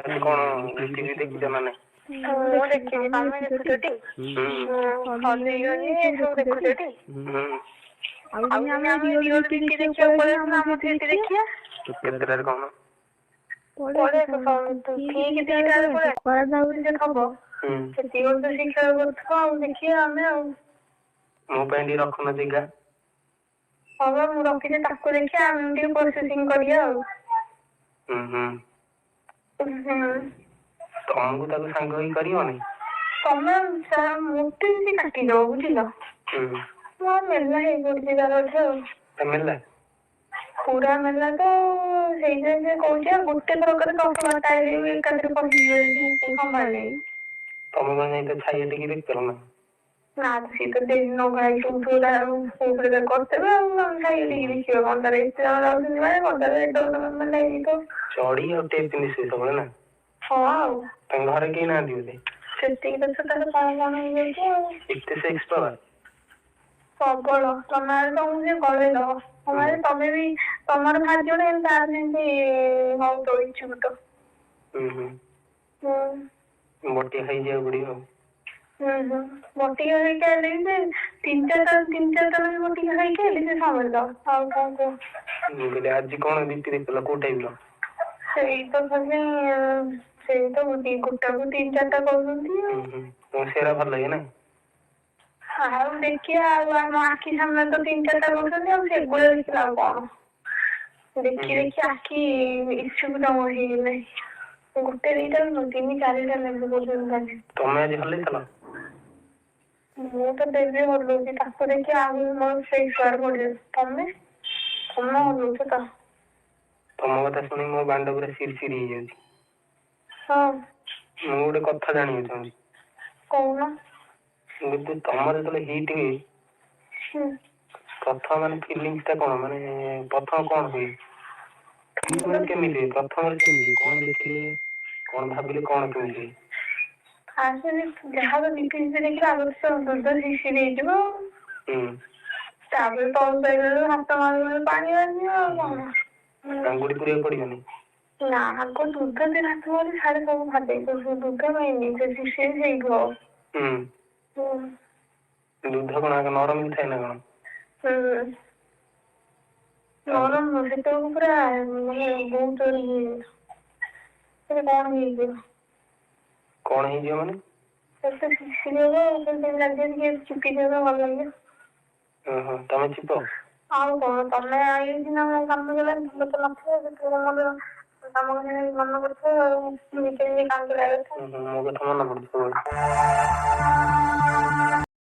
ଆଜି କଣ ଟିଭି ଦେଖିଛ ନା ନାଇଁ? ମୁଁ ଦେଖିଛି। ତମେ ଦେଖୁଛଟି? ହଲିଉଡ ସବୁ ଦେଖୁଛଟି? ଆଉ ଦିନେ ଆମେ ରିଅଲ ବିକି ଦେଖିବାକୁ ପଳେଇଆସୁନ ଆମ ସେଠି ଦେଖିବା। କେତେଟାରେ କଣ? ପଳେଇଆସ ଠିକ 2ଟାରେ ପଳେଇଆସ ହବ। ସେତିକି ବେଳେ ତ ସେ ଖେଳ କରୁଥିବ ଆଉ ଦେଖିବା ଆମେ ଆଉ। ମୋ ପାଇଁ ଟିକେ ରଖୁନ ଜାଗା। ହଁ ବା ମୁଁ ରଖିଛି ତାକୁ ଦେଖିବା ଆମେ ଟିକେ ପ୍ରୋସେସିଂ କରିବା ଆଉ। ତମକୁ ତାକୁ ସାଙ୍ଗ ହେଇ କରିବନି? ତମେ ମୋଟେ ଯଦି କାଟିଦବ ବୁଝିଲ। ମୁଁ ମେଲା ହେଇପଡୁଛି ତାର ଆଉ। ମେଲା? ପୁରା ମେଲା ତ ସେଇଥିପାଇଁ ସେ କହୁଛି ଆଉ ଗୋଟେ ଥରକରେ 10 12ଟା ଏକାଥରେ ପଶିଯିବ ଯଦି ସମ୍ଭାଳିନେବି। ତମେ କଣ ଯାଇ ତା ଛାଇଆ ଟିକେ ଦେଖିପାର ନା? ନା ସିଏ ତ ଡେଲି ନଗା ହେଇକି ଉଠୁଥିଲା କରିଦେବେ ଆଉ ଆମେ ଛାଇଆ ଟିକେ ଦେଖିବା କଣ ତାର ଏତେ ଜଣ ଯାଉଛନ୍ତି ମାନେ ପଦାରେ ଚଢି ଆଉ ଟେପ ମିଶେଇ ସବୁବେଳେ ନା? ହଁ ଆଉ ତାଙ୍କ ଘରେ କେହି ନାହାନ୍ତି ବୋଧେ? ସେତିକି ତ ତାର କଣ ହେଇଯାଇଛି ଆଉ। ଏତେ ସେକ୍ସ ପାୱାର? ପ୍ରବଳ। ତମେ ତମକୁ ସେ ଗଳେଇ ଦବ। ତମେ ବି ତମର ଭାଗ୍ୟ ନାହିଁ ତାର ଯେମିତି ହଉ ତ ଇଚ୍ଛୁକ ତ। ବଟିଆ ଖାଇଯିବାକୁ ପଡିବ ଆଉ। ବଟିକା ଖାଇକି ଆଇଲେ ବି ସେ 3-4ଟା ବଟିକା ଖାଇକି ଆଇଲେ ସେ ସମ୍ଭାଳିଦବ। ଆଉ କଣ କୁହ? ମୁଁ କହିଲି ଆଜି କଣ ବିକ୍ରି ହେଇଥିଲା କୋଉ ଟାଇପର? ସେଇ ତ ଖାଲି ସେଇ ତ ଗୋଟାକୁ 3-4ଟା କରୁଛନ୍ତି ଆଉ। ସେରା ଭଲ ଲାଗେ ନା? ଆଉ ଦେଖିବା ଆଉ ଆମ ଆଖି ସାମ୍ନାରେ ତ 3-4ଟା କରୁଛନ୍ତି ଆଉ ସେଗୁଡା ଦେଖିଲା ଆଉ କଣ? ଦେଖି ଆଖି ଇଛୁକୃତ ହେଇଗଲାଣି। ଗୋଟେ 2ଟା ନୁହଁ 3-4ଟା ଲେଖା କରୁଛନ୍ତି। ତମେ ଆଜି ହଲେଇଥିଲ? ମୁଁ ତ ଡେଲି ହଲଉଛି ତାକୁ ଦେଖି ଆହୁରି ମୋର ସେଇ ଛୁଆର ପଡିଯାଉଛି। ତମେ ହଲଉଛ ତ? ତମ କଥା ଶୁଣି ମୋ ବାଣ୍ଡ ପୁରା ସିରି ସିରି ହେଇଯାଉଛି। ହଁ ମୁଁ ଗୋଟେ କଥା ଜାଣିବାକୁ ଚାହୁଁଛି। କହୁନ। ତମର ଯେତେବେଳେ ହିଟ୍ ହୁଏ ପ୍ରଥମ ମାନେ ଫିଲିଙ୍ଗସ୍ ଟା କଣ? ମାନେ ପ୍ରଥମ କଣ ହୁଏ? କେମିତି ହୁଏ? ପ୍ରଥମରେ କେମିତି? କଣ ଦେଖିଲେ? କଣ ଭାବିଲେ? କଣ କେମିତି? ଯାହାର ଦେଖିବା ଆଗରୁ ଦୁଧ ଶିଶିରି ହେଇଯିବ। ତାପରେ ତଳୁ ପାଇଗଲୁ ହାତ ମାରିଗଲୁ ପାଣି ବାଜିବ ଆଉ କଣ? ଆଙ୍ଗୁଠି ପୁରେଇବାକୁ ପଡିବନି? ନା ଆଗ ଦୁଧ ଦେଇ ହାତ ମାରି ସାଡେ ସବୁ ଭାବେ ଦୁଧ ପାଇଁନି ସେ ଶିଶିରି ହେଇଯିବ। ଦୁଧ କଣ ଆଗ ନରମ ଥାଏ ନା କଣ? ନରମ ନୁହଁ ସେତେବେଳକୁ ପୁରା ମାନେ ବହୁତ କଣ ହେଇଯିବ? କଣ ହେଇଯିବ ମାନେ? ଶିଶିରି ହବ ଚିପିଦେଲେ ଭଲ ଲାଗିବ। ଓହୋ ତମେ ଚିପ? ଆଉ କଣ ତମେ ଆଇଲେ ସିନା ମୋ କାମ ଦେଲାନି ତମେ ତ ନଥିଲ ସେତେବେଳେ ତମ କଥା ମନେ କରୁଥିବ ଆଉ। ମୋ କଥା ମନେ ପଡୁଛି ସବୁବେଳେ?